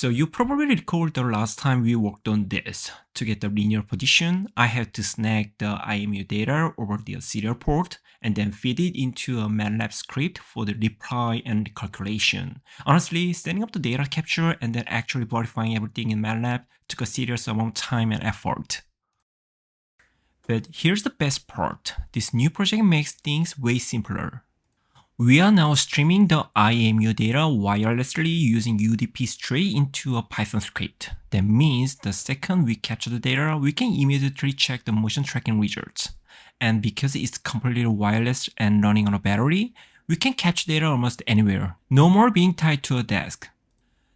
So you probably recall the last time we worked on this. To get the linear position, I had to snag the IMU data over the serial port and then feed it into a MATLAB script for the reply and calculation. Honestly, setting up the data capture and then actually verifying everything in MATLAB took a serious amount of time and effort. But here's the best part. This new project makes things way simpler. We are now streaming the IMU data wirelessly using UDP straight into a Python script. That means the second we capture the data, we can immediately check the motion tracking results. And because it's completely wireless and running on a battery, we can catch data almost anywhere. No more being tied to a desk.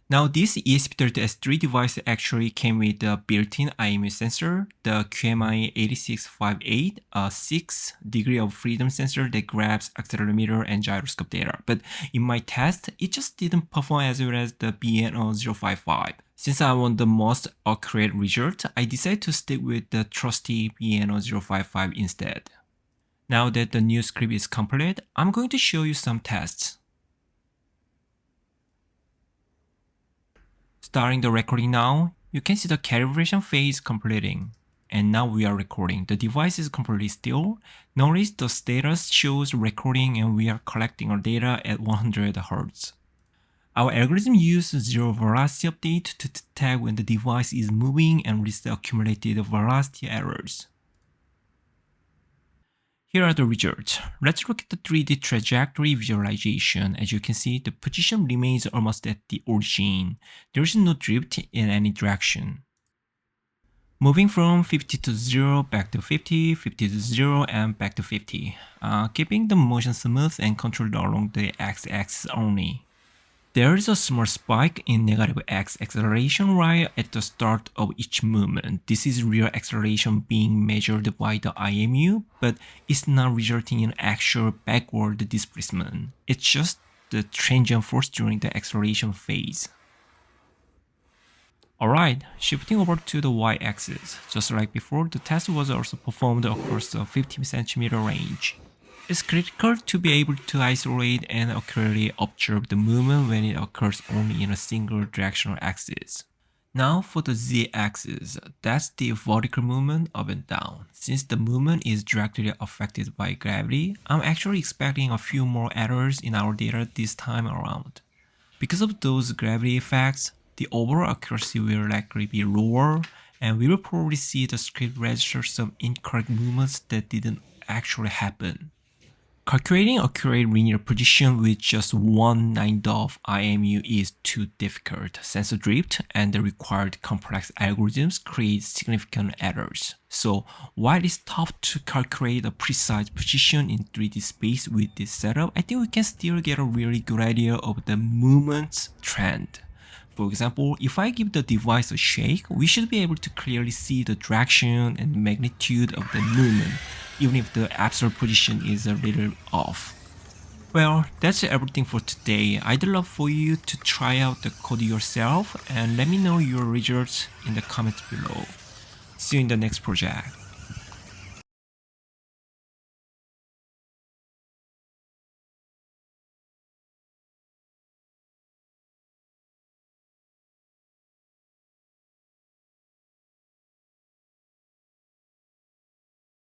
Now this ESP32S3 device actually came with a built-in IMU sensor, the QMI8658, a 6 degree of freedom sensor that grabs accelerometer and gyroscope data. But in my test, it just didn't perform as well as the BNO055. Since I want the most accurate result, I decided to stick with the trusty BNO055 instead. Now that the new script is complete, I'm going to show you some tests. Starting the recording now, you can see the calibration phase completing. And now we are recording. The device is completely still. Notice the status shows recording and we are collecting our data at 100 Hz. Our algorithm uses zero velocity update to detect when the device is moving and reads the accumulated velocity errors. Here are the results. Let's look at the 3D trajectory visualization. As you can see, the position remains almost at the origin. There is no drift in any direction. Moving from 50 to 0, back to 50, 50 to 0, and back to 50. Keeping the motion smooth and controlled along the x-axis only. There is a small spike in negative x acceleration right at the start of each movement. This is real acceleration being measured by the IMU, but it's not resulting in actual backward displacement. It's just the transient force during the acceleration phase. Alright, shifting over to the y-axis. Just like before, the test was also performed across the 50 cm range. It's critical to be able to isolate and accurately observe the movement when it occurs only in a single directional axis. Now for the z-axis, that's the vertical movement up and down. Since the movement is directly affected by gravity, I'm actually expecting a few more errors in our data this time around. Because of those gravity effects, the overall accuracy will likely be lower, and we will probably see the script register some incorrect movements that didn't actually happen. Calculating accurate linear position with just 1/9 of IMU is too difficult. Sensor drift and the required complex algorithms create significant errors. So while it's tough to calculate a precise position in 3D space with this setup, I think we can still get a really good idea of the movement's trend. For example, if I give the device a shake, we should be able to clearly see the direction and magnitude of the movement, even if the absolute position is a little off. Well, that's everything for today. I'd love for you to try out the code yourself and let me know your results in the comments below. See you in the next project.